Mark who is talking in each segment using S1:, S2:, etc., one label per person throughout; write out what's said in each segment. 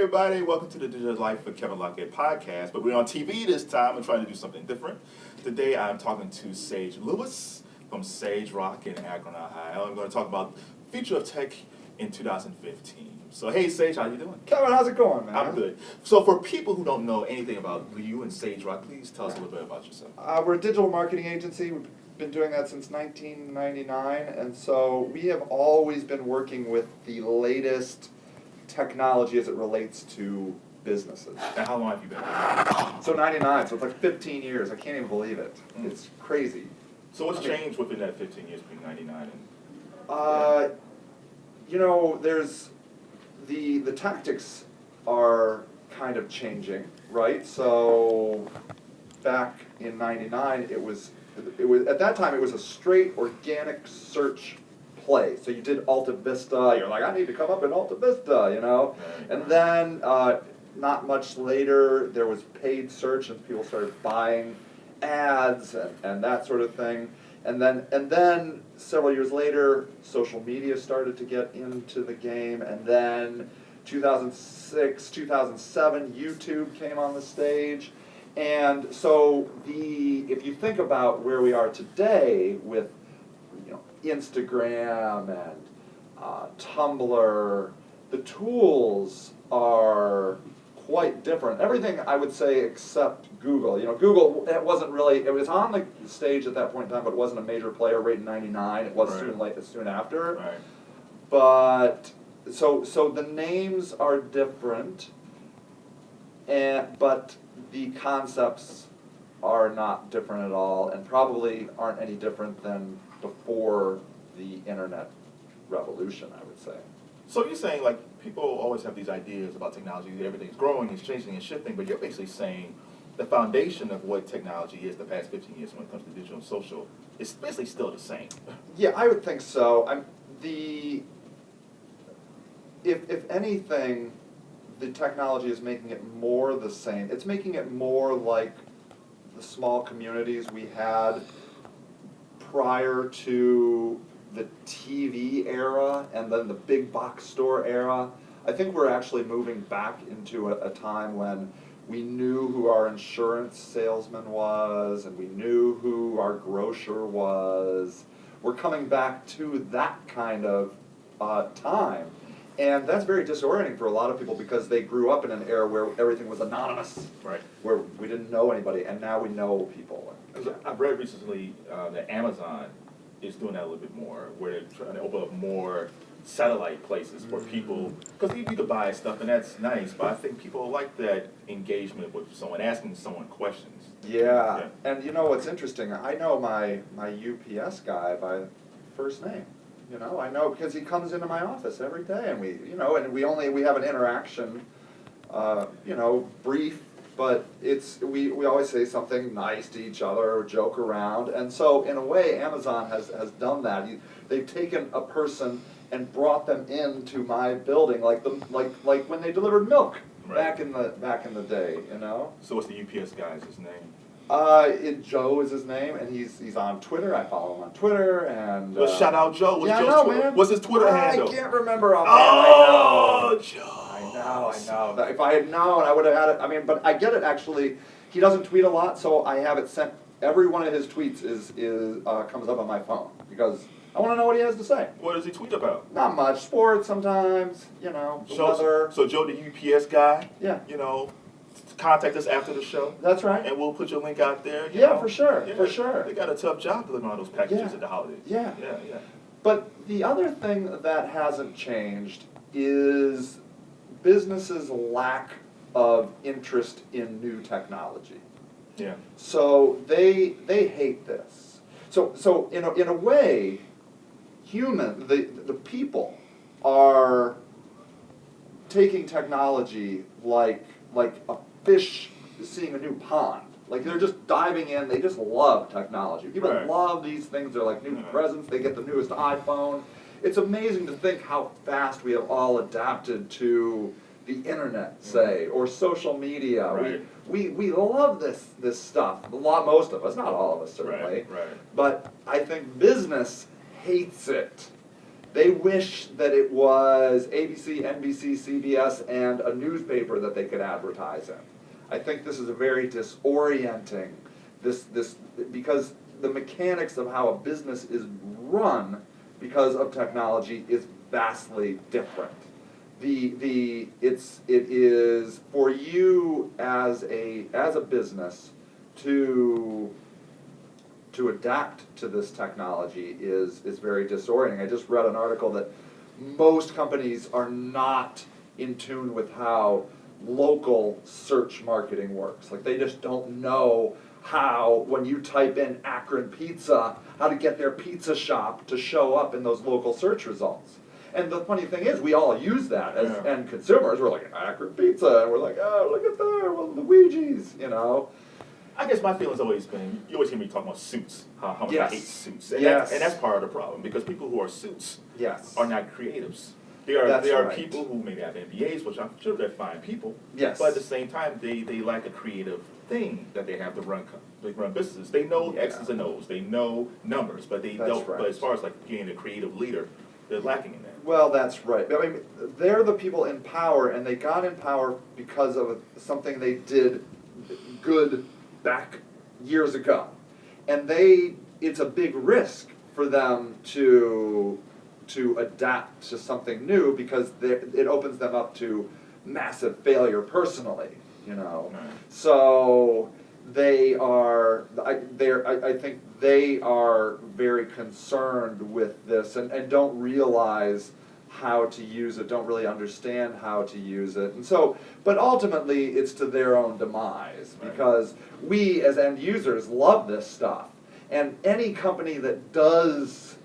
S1: everybody. Welcome to the Digital Life with Kevin Locket podcast. But we're on TV this time. We're trying to do something different. Today, I'm talking to Sage Lewis from Sage Rock in Akron, Ohio. I'm going to talk about the future of tech in 2015. So, hey, Sage, how you doing?
S2: Kevin, how's it going, man?
S1: I'm good. So, for people who don't know anything about you and Sage Rock, please tell us a little bit about yourself.
S2: We're a digital marketing agency. We've been doing that since 1999, and so we have always been working with the latest technology as it relates to businesses.
S1: And how long have you been?
S2: So 99, so it's like 15 years. I can't even believe it. It's crazy.
S1: So what's changed within that 15 years between 99 and...
S2: You know, there's the tactics are kind of changing, right? So back in 99, it was at that time it was a straight organic search play. So you did Alta Vista, you're like, I need to come up in Alta Vista, you know? And then not much later, there was paid search and people started buying ads and that sort of thing. And then several years later, social media started to get into the game, and then 2006, 2007, YouTube came on the stage. And so if you think about where we are today with Instagram and Tumblr, the tools are quite different. Everything, I would say, except Google. Google, it was on the stage at that point in time, but it wasn't a major player right in 99. It was soon after.
S1: Right.
S2: But, so the names are different, but the concepts are not different at all, and probably aren't any different than before the internet revolution, I would say.
S1: So you're saying, like, people always have these ideas about technology, everything's growing, it's changing and shifting, but you're basically saying the foundation of what technology is the past 15 years when it comes to digital and social is basically still the same.
S2: Yeah, I would think so. If anything, the technology is making it more the same. It's making it more like the small communities we had prior to the TV era and then the big box store era. I think we're actually moving back into a time when we knew who our insurance salesman was and we knew who our grocer was. We're coming back to that kind of time. And that's very disorienting for a lot of people because they grew up in an era where everything was anonymous,
S1: Right.
S2: where we didn't know anybody, and now we know people.
S1: I've read recently that Amazon is doing that a little bit more, where they're trying to open up more satellite places for people, because you could buy stuff and that's nice, but I think people like that engagement with someone, asking someone questions.
S2: Yeah, and you know what's interesting, I know my UPS guy by first name. I know because he comes into my office every day, and we have an interaction, brief, but we always say something nice to each other or joke around, and so in a way, Amazon has done that. They've taken a person and brought them into my building, like when they delivered milk back in the day,
S1: So what's the UPS guy's name?
S2: Joe is his name, and he's on Twitter. I follow him on Twitter, and
S1: Well, shout out Joe. What's
S2: yeah,
S1: Joe's
S2: I know,
S1: Twitter?
S2: man.
S1: What's his Twitter handle?
S2: I can't remember offhand.
S1: Oh, Joe.
S2: I know. If I had known, I would have had it. I mean, but I get it actually. He doesn't tweet a lot, so I have it sent. Every one of his tweets is comes up on my phone because I want to know what he has to say.
S1: What does he tweet about?
S2: Not much. Sports sometimes. The weather.
S1: So Joe, the UPS guy.
S2: Yeah.
S1: Contact us after the show.
S2: That's right.
S1: And we'll put your link out there.
S2: Yeah, for sure. For sure.
S1: They got a tough job delivering all those packages at the holidays.
S2: Yeah.
S1: Yeah.
S2: But the other thing that hasn't changed is businesses' lack of interest in new technology.
S1: Yeah.
S2: So they hate this. So in a way, the people are taking technology like a fish seeing a new pond. Like they're just diving in, they just love technology. People love these things, they're like new presents, they get the newest iPhone. It's amazing to think how fast we have all adapted to the internet, say, or social media.
S1: Right.
S2: We love this stuff. Most of us, not all of us certainly.
S1: Right.
S2: But I think business hates it. They wish that it was ABC, NBC, CBS, and a newspaper that they could advertise in. I think this is a very disorienting, because the mechanics of how a business is run because of technology is vastly different. It is for you as a business to adapt to this technology is very disorienting. I just read an article that most companies are not in tune with how local search marketing works. Like, they just don't know how, when you type in Akron Pizza, how to get their pizza shop to show up in those local search results. And the funny thing is, we all use that as end consumers. We're like, Akron Pizza, and we're like, oh, look at there, well, Luigi's, you know.
S1: I guess my feeling's always been, you always hear me talking about suits, how much I hate suits. And, and that's part of the problem, because people who are suits are not creatives. They are people who maybe have MBAs, which I'm sure they're fine people. Yes. But at the same time, they lack a creative thing that they have to run businesses. They know X's and O's, they know numbers, but they don't. Right. But as far as like being a creative leader, they're lacking in that.
S2: Well, that's right. I mean, they're the people in power, and they got in power because of something they did good back years ago. And it's a big risk for them to adapt to something new, because it opens them up to massive failure personally, you know. Right. So I think they are very concerned with this and don't realize how to use it, don't really understand how to use it. And so, but ultimately it's to their own demise, because we as end users love this stuff. And any company that does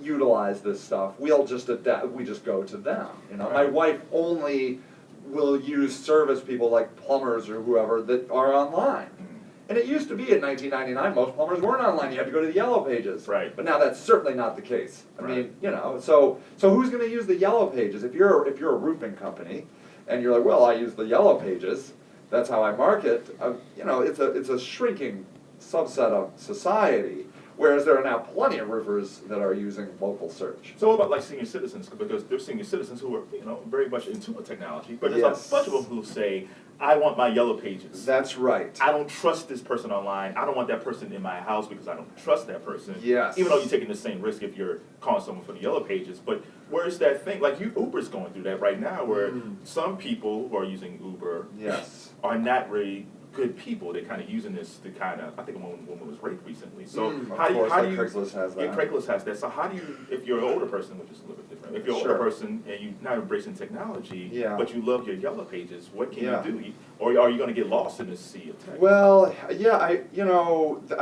S2: utilize this stuff, we'll just adapt, we just go to them. You know, my wife only will use service people like plumbers or whoever that are online. And it used to be in 1999, most plumbers weren't online. You had to go to the Yellow Pages. Right. But now that's certainly not the case. I mean, you know, so who's going to use the Yellow Pages? If you're a roofing company, and you're like, well, I use the Yellow Pages, that's how I market. You know, it's a shrinking subset of society. Whereas there are now plenty of roofers that are using local search.
S1: So what about like senior citizens? Because there's senior citizens who are, you know, very much into technology, but there's a bunch of them who say, I want my Yellow Pages.
S2: That's right.
S1: I don't trust this person online. I don't want that person in my house because I don't trust that person.
S2: Yes.
S1: Even though you're taking the same risk if you're calling someone for the Yellow Pages. But where's that thing? Like Uber's going through that right now, where some people who are using Uber are not really good people. They're kind of using this to kind of, I think a woman was raped recently. So how do you
S2: Craigslist has that.
S1: Yeah, Craigslist has that. So how do you, if you're an older person, which is a little bit different, if you're an older person and you're not embracing technology, but you love your Yellow Pages, what can you do? Or are you going to get lost in this sea of text?
S2: Well, yeah, I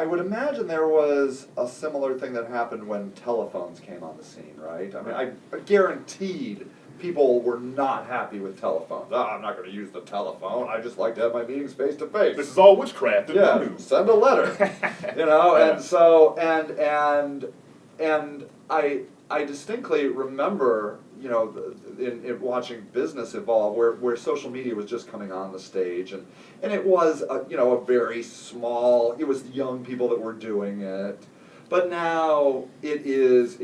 S2: would imagine there was a similar thing that happened when telephones came on the scene, right? I mean, I guaranteed people were not happy with telephones. Oh, I'm not going to use the telephone. I just like to have my meetings face to face.
S1: This is all witchcraft.
S2: Yeah, send a letter. You know, and so and I distinctly remember, you know, in watching business evolve, where social media was just coming on the stage, and it was a very small. It was young people that were doing it. But now it is,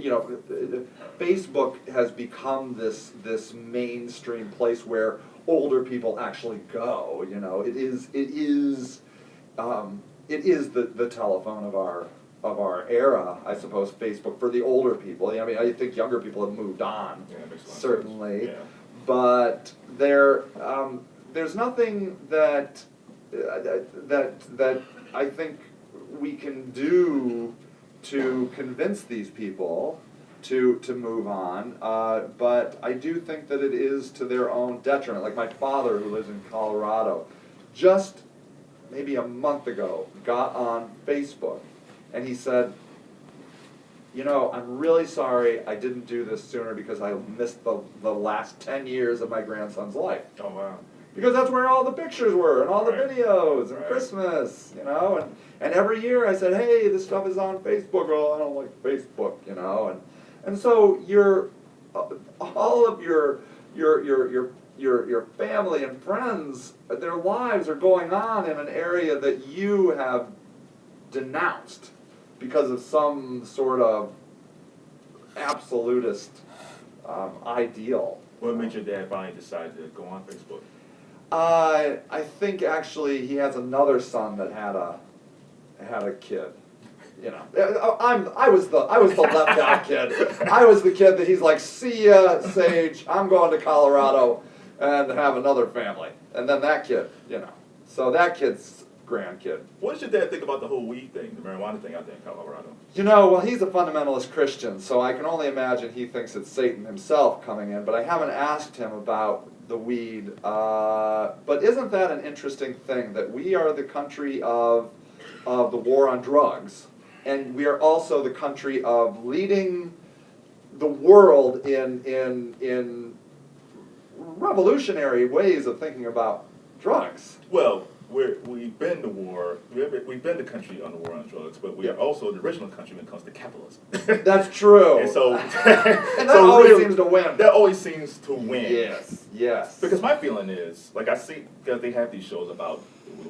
S2: Facebook has become this mainstream place where older people actually go. You know, it is the telephone of our era, I suppose. Facebook for the older people. I mean, I think younger people have moved on, certainly. Yeah. But there's nothing that I think we can do to convince these people to move on, but I do think that it is to their own detriment. Like my father, who lives in Colorado, just maybe a month ago got on Facebook, and he said, I'm really sorry I didn't do this sooner because I missed the last 10 years of my grandson's life.
S1: Oh, wow.
S2: Because that's where all the pictures were, and all the videos, and Christmas, and every year I said, hey, this stuff is on Facebook. Oh, I don't like Facebook, and so all of your family and friends, their lives are going on in an area that you have denounced because of some sort of absolutist ideal.
S1: What made your dad finally decide to go on Facebook?
S2: I think actually he has another son that had a kid. You know, I was the left out kid. I was the kid that he's like, see ya, Sage. I'm going to Colorado and have another family. And then that kid, you know, so that kid's grandkid.
S1: What does your dad think about the whole weed thing, the marijuana thing out there in Colorado?
S2: You know, well, he's a fundamentalist Christian, so I can only imagine he thinks it's Satan himself coming in. But I haven't asked him about the weed. But isn't that an interesting thing that we are the country of the war on drugs? And we are also the country of leading the world in revolutionary ways of thinking about drugs.
S1: Well, we've been to war. We've been the country on the war on drugs, but we are also the original country when it comes to capitalism.
S2: That's true.
S1: And so,
S2: and that always seems to win.
S1: That always seems to win.
S2: Yes.
S1: Because my feeling is, like I see, because they have these shows about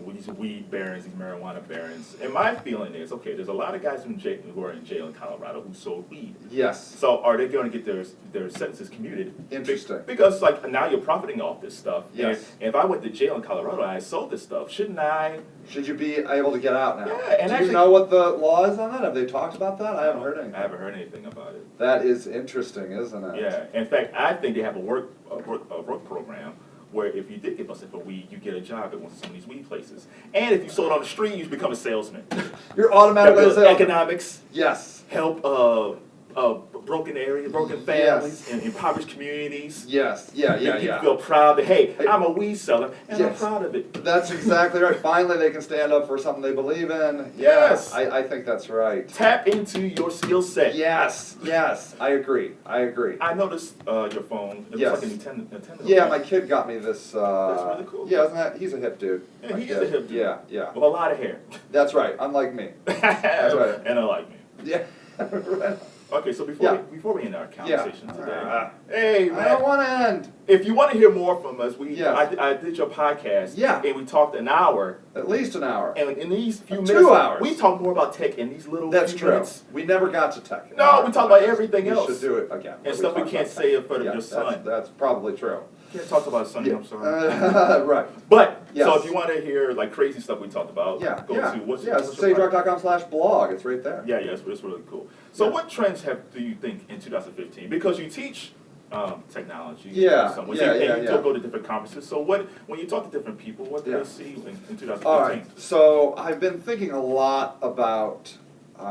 S1: these weed barons, these marijuana barons, and my feeling is, okay, there's a lot of guys who are in jail in Colorado who sold weed.
S2: Yes.
S1: So are they going to get their sentences commuted?
S2: Interesting.
S1: Because like now you're profiting off this stuff.
S2: Yes.
S1: And if I went to jail in Colorado and I sold this stuff, shouldn't I?
S2: Should you be able to get out now?
S1: Yeah. And
S2: do
S1: actually,
S2: you know what the law is on that? Have they talked about that? I haven't heard anything.
S1: I haven't heard anything about it.
S2: That is interesting, isn't it?
S1: Yeah. In fact, I think they have a work program where if you did get busted for weed, you get a job at one of some of these weed places. And if you sold on the street, you become a salesman.
S2: You're automatically a salesman.
S1: Economics.
S2: Yes.
S1: Help broken areas, broken families, and impoverished communities.
S2: Yes.
S1: Make people feel proud that, hey, I'm a weed seller, and I'm proud of it.
S2: That's exactly right. Finally, they can stand up for something they believe in.
S1: Yes.
S2: Yeah, I think that's right.
S1: Tap into your skill set.
S2: Yes. I agree.
S1: I noticed your phone. It looks like a Nintendo.
S2: Yeah, my kid got me this.
S1: That's really cool.
S2: Yeah, isn't that? He's a hip dude.
S1: Yeah, he is a hip dude.
S2: Yeah.
S1: With a lot of hair.
S2: That's right. Unlike me. That's right.
S1: And unlike me.
S2: Yeah. Right.
S1: Okay, so before we end our conversation today, hey man,
S2: I don't want to end.
S1: If you want to hear more from us, I did your podcast,
S2: and
S1: we talked an hour,
S2: at least an hour,
S1: and in these few
S2: 2
S1: minutes,
S2: hours,
S1: we talk more about tech in these little.
S2: That's
S1: few
S2: true.
S1: Minutes.
S2: We never got to tech.
S1: No, we talk about everything else.
S2: We should do it again.
S1: And stuff we can't say in front of your son.
S2: That's probably true.
S1: Can't talk about Sonny, I'm sorry.
S2: Right.
S1: But, so if you want to hear like crazy stuff we talked about, go to what's
S2: sagerock.com/blog. It's right there.
S1: Yeah, it's really cool. So what trends do you think in 2015? Because you teach technology.
S2: And
S1: you go to different conferences. So when you talk to different people, what do they see in 2015?
S2: All right. So I've been thinking a lot about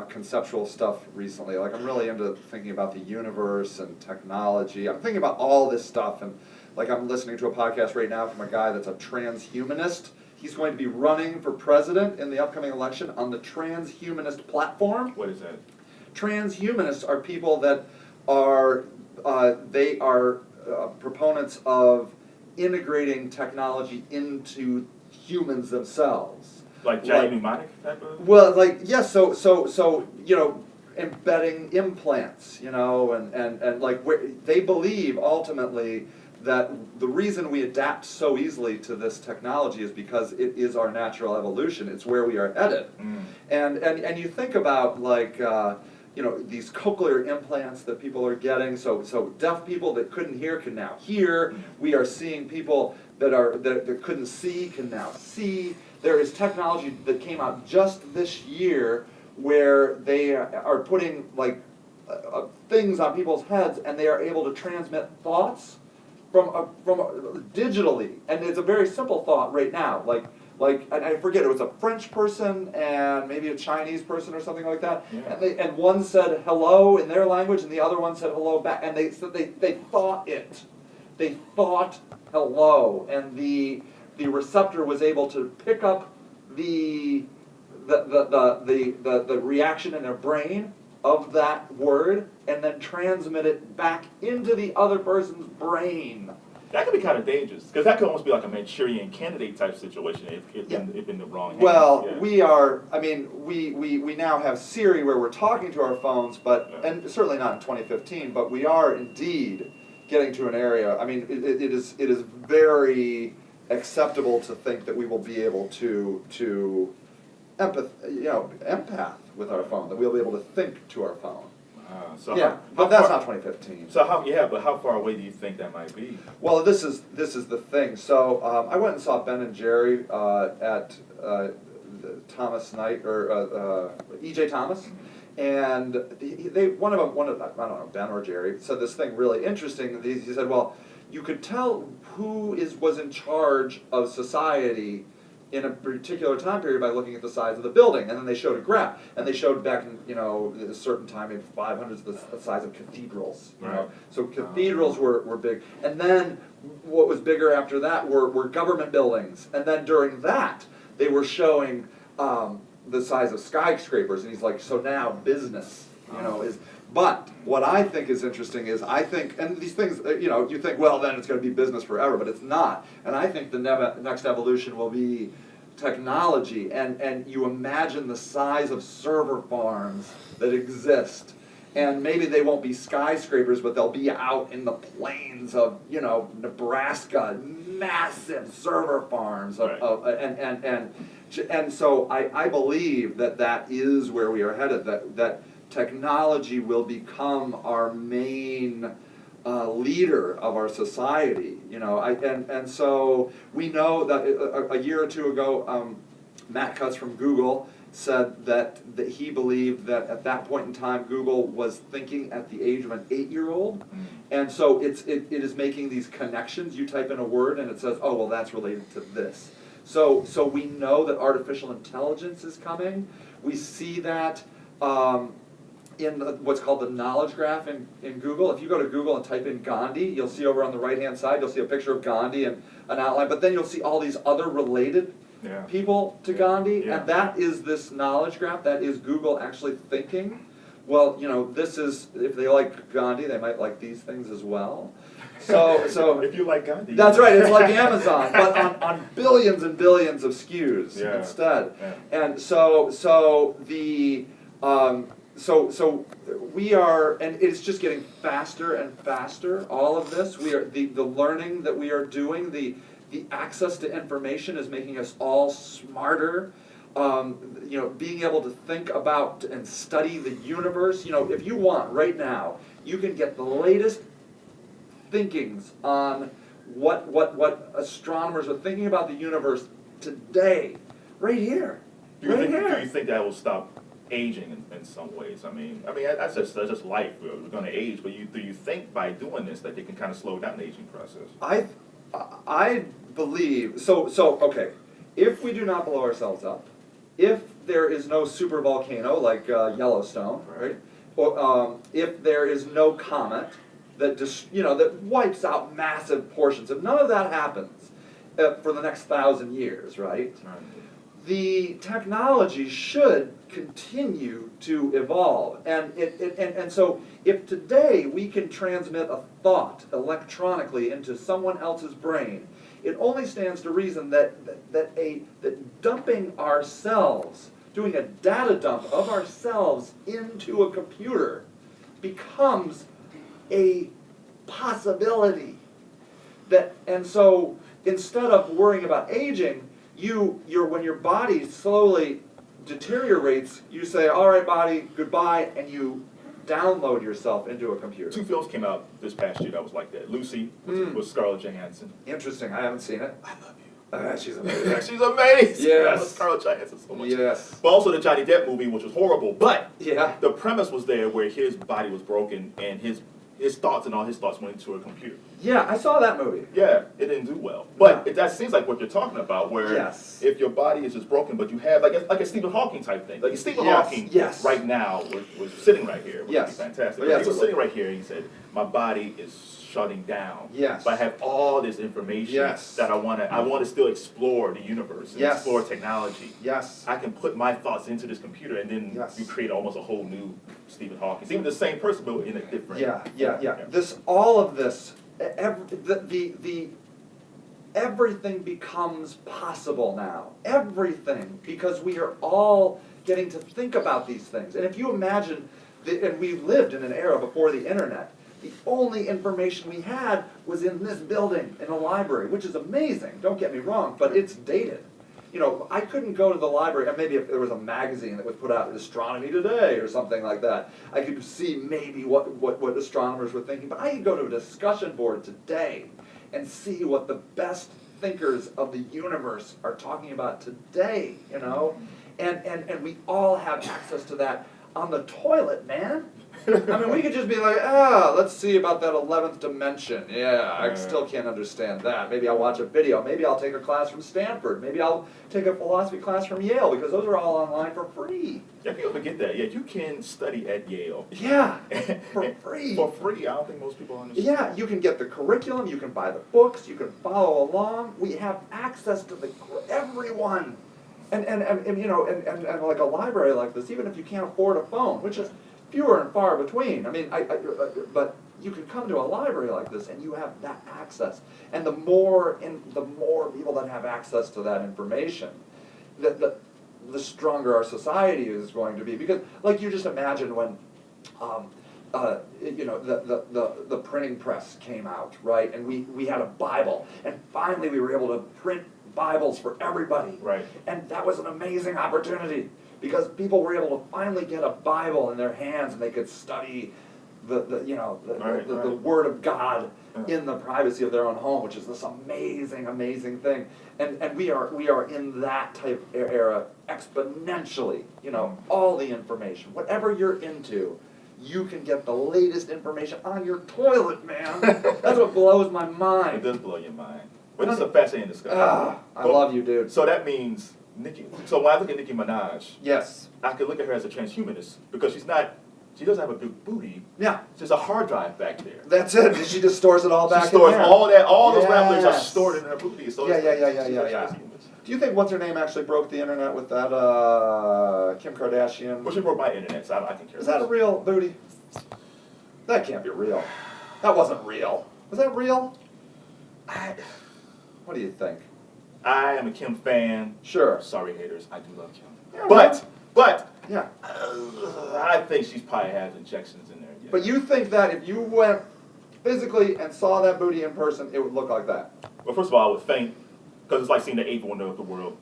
S2: conceptual stuff recently. Like I'm really into thinking about the universe and technology. I'm thinking about all this stuff, and like I'm listening to a podcast right now from a guy that's a transhumanist. He's going to be running for president in the upcoming election on the transhumanist platform.
S1: What is that?
S2: Transhumanists are people that are proponents of integrating technology into humans themselves.
S1: Like giant mnemonic type of?
S2: Well, like yes, so you know, embedding implants, you know, and like they believe ultimately that the reason we adapt so easily to this technology is because it is our natural evolution. It's where we are headed. And you think about like you know, these cochlear implants that people are getting. So deaf people that couldn't hear can now hear. We are seeing people that couldn't see can now see. There is technology that came out just this year where they are putting like things on people's heads, and they are able to transmit thoughts from digitally, and it's a very simple thought right now. Like and I forget, it was a French person and maybe a Chinese person or something like that.
S1: Yeah.
S2: And one said hello in their language, and the other one said hello back, and they thought it. They thought hello, and the receptor was able to pick up the reaction in their brain of that word and then transmit it back into the other person's brain.
S1: That could be kind of dangerous, because that could almost be like a Manchurian candidate type situation if in the wrong hands.
S2: Well, we are, I mean, we now have Siri where we're talking to our phones, but and certainly not in 2015, but we are indeed getting to an area, I mean, it is very acceptable to think that we will be able to empath with our phone, that we'll be able to think to our phone.
S1: Wow.
S2: Yeah, but that's not 2015.
S1: So but how far away do you think that might be?
S2: Well, this is the thing. So I went and saw Ben and Jerry at Thomas Knight or E.J. Thomas, and they one of them I don't know, Ben or Jerry said this thing really interesting. He said, well, you could tell who was in charge of society in a particular time period by looking at the size of the building, and then they showed a graph, and they showed back in a certain time, maybe 500s, the size of cathedrals.
S1: Right.
S2: So cathedrals were big, and then what was bigger after that were government buildings, and then during that they were showing the size of skyscrapers, and he's like, so now business, is. But what I think is interesting is and these things, you think, well, then it's going to be business forever, but it's not. And I think the next evolution will be technology, and you imagine the size of server farms that exist. And maybe they won't be skyscrapers, but they'll be out in the plains of, Nebraska, massive server farms. And so I believe that is where we are headed, that technology will become our main leader of our society, and so we know that a year or two ago, Matt Cutts from Google said that he believed that at that point in time, Google was thinking at the age of an 8-year-old, and so it is making these connections. You type in a word and it says, oh, well, that's related to this. So we know that artificial intelligence is coming. We see that in what's called the knowledge graph in Google. If you go to Google and type in Gandhi, you'll see over on the right-hand side, you'll see a picture of Gandhi and an outline, but then you'll see all these other related people to Gandhi, and that is this knowledge graph. That is Google actually thinking, well, this is, if they like Gandhi, they might like these things as well. So
S1: if you like Gandhi,
S2: that's right. It's like Amazon, but on billions and billions of SKUs instead.
S1: Yeah.
S2: And so we are, and it's just getting faster and faster. All of this, we are the learning that we are doing, the access to information is making us all smarter. Being able to think about and study the universe. If you want right now, you can get the latest thinkings on what astronomers are thinking about the universe today, right here.
S1: Do you think that will stop aging in some ways? I mean that's just life. We're going to age, but do you think by doing this that they can kind of slow down the aging process?
S2: I believe so. Okay, if we do not blow ourselves up, if there is no super volcano like Yellowstone, right? Or if there is no comet that that wipes out massive portions, if none of that happens for the next 1,000 years, right? The technology should continue to evolve, and so if today we can transmit a thought electronically into someone else's brain, it only stands to reason that dumping ourselves, doing a data dump of ourselves into a computer, becomes a possibility. And so instead of worrying about aging, when your body slowly deteriorates, you say, all right, body, goodbye, and you download yourself into a computer.
S1: 2 films came out this past year that was like that. Lucy with Scarlett Johansson.
S2: Interesting. I haven't seen it.
S1: I love you.
S2: She's amazing.
S1: She's amazing.
S2: Yes.
S1: I love Scarlett Johansson so much.
S2: Yes.
S1: But also the Johnny Depp movie, which was horrible, but
S2: Yeah.
S1: the premise was there where his body was broken and his thoughts and all his thoughts went into a computer.
S2: Yeah, I saw that movie.
S1: Yeah, it didn't do well. But that seems like what you're talking about, where if your body is just broken, but you have like a Stephen Hawking type thing. Like Stephen Hawking right now was sitting right here, which would be fantastic. But he was sitting right here and he said, my body is shutting down.
S2: Yes.
S1: But I have all this information that I want to still explore the universe and explore technology.
S2: Yes.
S1: I can put my thoughts into this computer and then you create almost a whole new Stephen Hawking. It's even the same person, but in a different...
S2: All of this, everything becomes possible now. Everything, because we are all getting to think about these things. And if you imagine, and we lived in an era before the internet, the only information we had was in this building, in a library, which is amazing, don't get me wrong, but it's dated. you know, I couldn't go to the library, and maybe if there was a magazine that was put out, Astronomy Today or something like that, I could see maybe what astronomers were thinking, but I could go to a discussion board today and see what the best thinkers of the universe are talking about today, you know? And we all have access to that on the toilet, man. I mean, we could just be like, let's see about that 11th dimension. Yeah, I still can't understand that. Maybe I'll watch a video. Maybe I'll take a class from Stanford. Maybe I'll take a philosophy class from Yale, because those are all online for free.
S1: Yeah, people forget that. Yeah, you can study at Yale.
S2: Yeah, for free.
S1: For free. I don't think most people understand.
S2: Yeah, you can get the curriculum, you can buy the books, you can follow along. We have access to everyone. And you know, and like a library like this, even if you can't afford a phone, which is fewer and far between. I mean, but you can come to a library like this and you have that access. And the more people that have access to that information, the stronger our society is going to be. Because, like, you just imagine when, you know, the printing press came out, right? And we had a Bible, and finally we were able to print Bibles for everybody.
S1: Right.
S2: And that was an amazing opportunity, because people were able to finally get a Bible in their hands and they could study the Word of God in the privacy of their own home, which is this amazing thing. And we are in that type of era exponentially. You know, all the information, whatever you're into, you can get the latest information on your toilet, man. That's what blows my mind.
S1: It does blow your mind. But it's a fascinating discussion.
S2: I love you, dude.
S1: So that means so when I look at Nicki Minaj,
S2: Yes.
S1: I could look at her as a transhumanist, because she doesn't have a big booty.
S2: Yeah.
S1: There's a hard drive back there.
S2: That's it. She just stores it all back
S1: She stores
S2: in there.
S1: all those rap lyrics are
S2: Yes.
S1: stored in her booty. So
S2: Yeah.
S1: transhumanist.
S2: Do you think what's her name actually broke the internet with that Kim Kardashian?
S1: Well, she broke my internet, so I can care
S2: Is that a
S1: less.
S2: real booty? That can't be real. That wasn't real. Was that real? What do you think?
S1: I am a Kim fan.
S2: Sure.
S1: Sorry, haters. I do love Kim.
S2: Yeah,
S1: But
S2: Yeah.
S1: I think she's probably has injections in there. Yeah.
S2: But you think that if you went physically and saw that booty in person, it would look like that?
S1: Well, first of all, I would faint, because it's like seeing the eighth wonder of the world.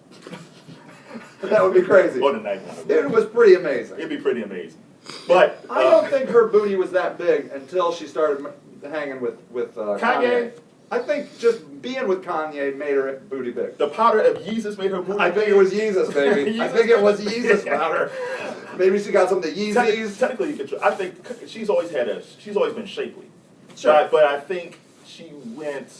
S2: That would be crazy.
S1: Or the ninth wonder.
S2: It was pretty amazing.
S1: It'd be pretty amazing. But
S2: I don't think her booty was that big until she started hanging with Kanye. I think just being with Kanye made her booty big.
S1: the powder of Yeezus made her booty.
S2: I think it was Yeezus, baby. I think it was Yeezus powder. Maybe she got some of the Yeezys.
S1: Technically, you could. I think she's always been shapely.
S2: Sure.
S1: But I think she went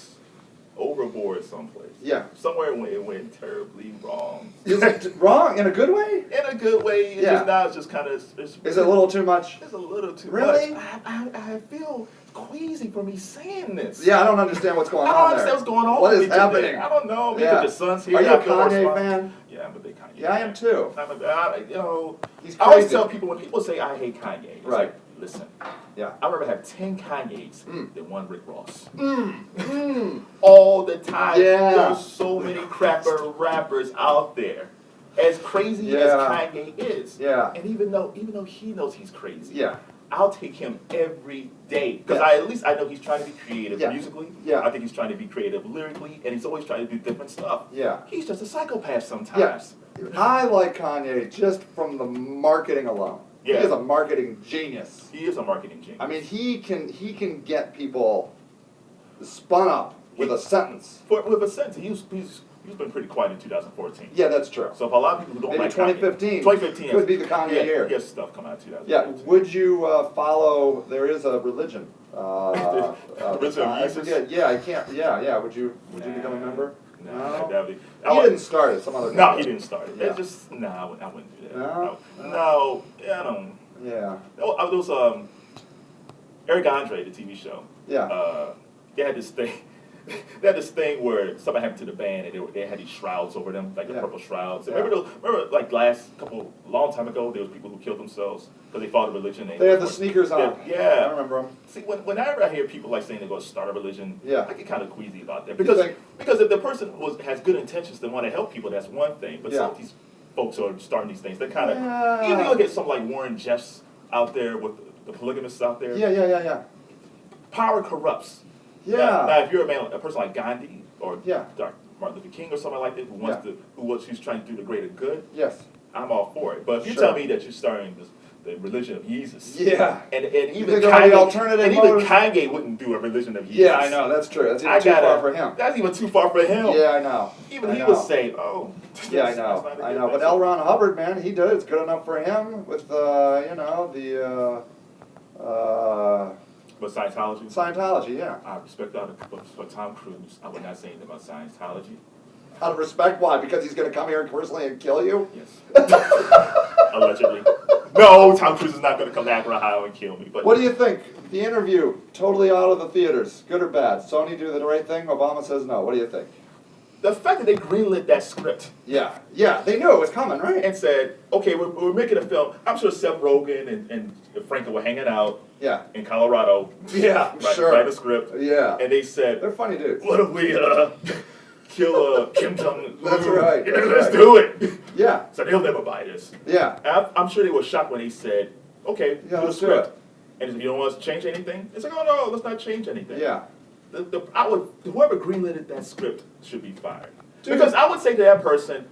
S1: overboard someplace.
S2: Yeah.
S1: Somewhere it went terribly wrong.
S2: Is it wrong in a good way?
S1: In a good way.
S2: Yeah.
S1: It's just kind of.
S2: Is it a little too much?
S1: It's a little too
S2: Really?
S1: much. I feel queasy for me saying this.
S2: Yeah, I don't understand what's going
S1: I
S2: on
S1: don't
S2: there.
S1: understand what's going on.
S2: What
S1: with
S2: is
S1: me today.
S2: happening?
S1: I don't know. Maybe
S2: Yeah.
S1: the son's here.
S2: Are you a
S1: I feel
S2: Kanye
S1: responsible.
S2: fan?
S1: Yeah, I'm a big Kanye.
S2: Yeah, I am
S1: fan.
S2: too.
S1: You know,
S2: He's
S1: I always
S2: crazy.
S1: tell people, when people say I hate Kanye, it's
S2: Right.
S1: like, listen,
S2: Yeah.
S1: I'd rather have 10 Kanyes than one Rick Ross.
S2: Mm.
S1: All the time.
S2: Yeah.
S1: There's so many crapper rappers out there. As crazy as
S2: Yeah.
S1: Kanye is.
S2: Yeah.
S1: And even though he knows he's crazy.
S2: Yeah.
S1: I'll take him every day. Because
S2: Yeah.
S1: at least I know he's trying to be creative
S2: Yeah.
S1: musically.
S2: Yeah.
S1: I think he's trying to be creative lyrically. And he's always trying to do different stuff.
S2: Yeah.
S1: He's just a psychopath sometimes.
S2: Yeah. I like Kanye just from the marketing alone.
S1: Yeah.
S2: He is a marketing genius.
S1: He is a marketing genius.
S2: I mean, he can get people spun up with a sentence.
S1: With a sense, he's been pretty quiet in 2014.
S2: Yeah, that's true.
S1: So for a lot of people who don't
S2: Maybe
S1: like
S2: 2015.
S1: 2015
S2: could be the Kanye year.
S1: He has stuff coming out in
S2: Yeah.
S1: 2015.
S2: Would you follow? There is a religion.
S1: Religion of
S2: I
S1: Jesus?
S2: forget. Yeah, I can't. Yeah. Would you become a member?
S1: No, that'd be.
S2: He didn't start it. Some other guy
S1: No,
S2: did.
S1: he didn't start it.
S2: Yeah.
S1: It's just I wouldn't do that.
S2: No?
S1: No, I don't.
S2: Yeah.
S1: Oh, there was Eric Andre, the TV show.
S2: Yeah.
S1: They had this thing. They had this thing where something happened to the band, and they had these shrouds over them, like the
S2: Yeah.
S1: purple shrouds.
S2: Yeah.
S1: Remember, like long time ago, there was people who killed themselves because they fought a religion.
S2: They had the sneakers on.
S1: Yeah.
S2: I remember them.
S1: See, whenever I hear people like saying they're going to start a religion,
S2: Yeah.
S1: I get kind of queasy about that.
S2: You
S1: Because
S2: think-
S1: if the person has good intentions to want to help people, that's one thing. But some
S2: Yeah.
S1: of these folks who are starting these things, they're kind of.
S2: Yeah.
S1: Even if you look at some like Warren Jeffs out there with the polygamists out there.
S2: Yeah.
S1: Power corrupts.
S2: Yeah.
S1: Now, if you're a person like Gandhi or
S2: Yeah.
S1: Martin Luther King or somebody like that who's trying to do the greater good,
S2: Yes.
S1: I'm all for it. But if you
S2: Sure.
S1: tell me that you're starting the religion of Jesus,
S2: Yeah.
S1: and
S2: You
S1: even
S2: think about the
S1: Kanye,
S2: alternative
S1: and even
S2: motives?
S1: Kanye wouldn't do a religion of Jesus.
S2: Yeah, I know, that's true. That's even too far for him.
S1: That's even too far for him.
S2: Yeah, I know.
S1: Even
S2: I
S1: he
S2: know.
S1: would say, "Oh,
S2: Yeah, I
S1: that's
S2: know.
S1: not a
S2: I
S1: good
S2: know. But
S1: message."
S2: L. Ron Hubbard, man, he did it. It's good enough for him with,
S1: But Scientology,
S2: Scientology, yeah.
S1: I respect that. But for Tom Cruise, I would not say anything about Scientology.
S2: Out of respect, why? Because he's going to come here personally and kill you?
S1: Yes. Allegedly. No, Tom Cruise is not going to come back Ohio and kill me. But
S2: What do you think? The interview, totally out of the theaters. Good or bad? Sony do the right thing? Obama says no. What do you think?
S1: the fact that they greenlit that script
S2: Yeah, yeah. They knew it was coming, right?
S1: and said, okay, we're making a film. I'm sure Seth Rogen and Franco were hanging out
S2: Yeah.
S1: in Colorado.
S2: Yeah, sure.
S1: Write a script.
S2: Yeah.
S1: And they said,
S2: They're funny dudes.
S1: what if we kill Kim Jong-un?
S2: That's right, that's
S1: Let's
S2: right.
S1: do it.
S2: Yeah,
S1: So they'll never buy this.
S2: yeah.
S1: And I'm sure they were shocked when they said, okay,
S2: Yeah,
S1: do the
S2: let's do
S1: script.
S2: it.
S1: And if you don't want us to change anything, it's like, oh no, let's not change anything.
S2: Yeah.
S1: Whoever greenlit that script should be fired.
S2: Dude.
S1: Because I would say to that person,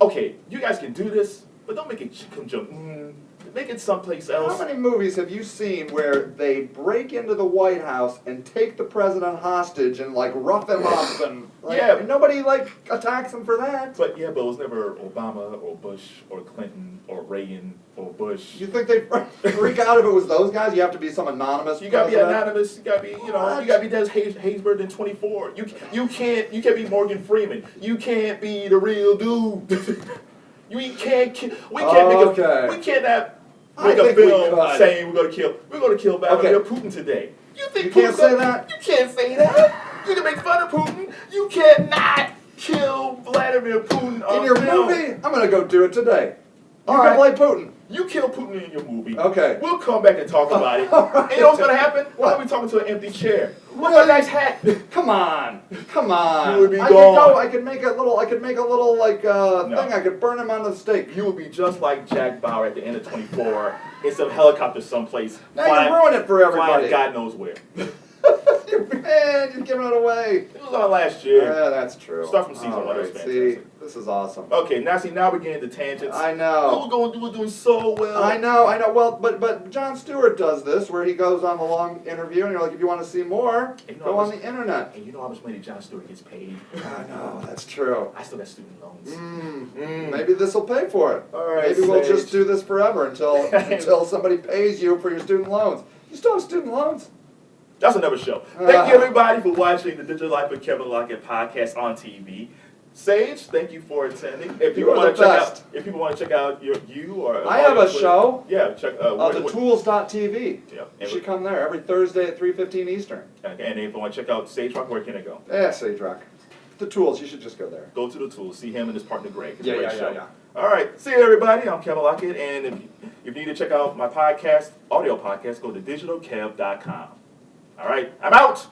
S1: okay, you guys can do this, but don't make it Kim Jong-un. Make it someplace else.
S2: How many movies have you seen where they break into the White House and take the president hostage and like rough him up and like,
S1: Yeah.
S2: and nobody like attacks him for that?
S1: But yeah, but it was never Obama or Bush or Clinton or Reagan or Bush.
S2: You think they'd freak out if it was those guys? You have to be some anonymous.
S1: You gotta be
S2: president?
S1: anonymous. You gotta be,
S2: What?
S1: you gotta be Des Haysbert in 24. You can't be Morgan Freeman. You can't be the real dude. We can't make
S2: I
S1: a
S2: think we
S1: film
S2: could.
S1: saying we're gonna kill Vladimir Putin today. You think
S2: You can't
S1: Putin's
S2: say
S1: gonna-
S2: that?
S1: You can't say that. You can make fun of Putin. You cannot kill Vladimir Putin on
S2: In your
S1: film.
S2: movie? I'm gonna go do it today. You
S1: All
S2: can
S1: right.
S2: play Putin.
S1: You kill Putin in your movie.
S2: Okay.
S1: We'll come back and talk about it.
S2: All right.
S1: And you know what's gonna happen?
S2: What?
S1: I'll be talking to an empty chair. What's
S2: Really?
S1: my nice hat?
S2: Come on, come on.
S1: You would be
S2: I
S1: gone.
S2: could make a little like
S1: No.
S2: thing. I could burn him on the stake.
S1: You would be just like Jack Bauer at the end of 24 in some helicopter someplace.
S2: Now you ruin it for everybody.
S1: Flying God knows where.
S2: Man, you're giving it away.
S1: It was on last year.
S2: Yeah, that's true.
S1: Start from season
S2: All
S1: one, it was
S2: right,
S1: fantastic.
S2: See, this is awesome.
S1: Okay, now we're getting into tangents.
S2: I know.
S1: We're doing so well.
S2: I know. Well, but Jon Stewart does this where he goes on the long interview and you're like, if you want to see more,
S1: And you know
S2: go
S1: how
S2: on
S1: much-
S2: the internet.
S1: And you know how much money Jon Stewart gets paid?
S2: I know, that's true.
S1: I still got student loans.
S2: Maybe this will pay for it.
S1: All right,
S2: Maybe we'll
S1: Sage.
S2: just do this forever until somebody pays you for your student loans. You still have student loans?
S1: That's another show. Thank you everybody for watching the Digital Life of Kevin Locket podcast on TV. Sage, thank you for attending. If
S2: You
S1: people
S2: are
S1: want
S2: the
S1: to check
S2: best.
S1: out, if people want to check out you or
S2: I have a
S1: Twitter,
S2: show.
S1: Yeah, check
S2: thetools.tv.
S1: Yeah,
S2: You should come there every Thursday at 3:15 Eastern.
S1: and if you want to check out Sage Rock, where can they go?
S2: Yeah, Sage Rock. The Tools, you should just go there.
S1: Go to the Tools, see him and his partner Greg. It's a
S2: Yeah,
S1: great
S2: yeah,
S1: show.
S2: yeah.
S1: All right, see you everybody. I'm Kevin Lockett, and if you need to check out my podcast, audio podcast, go to digitalkev.com. All right, I'm out.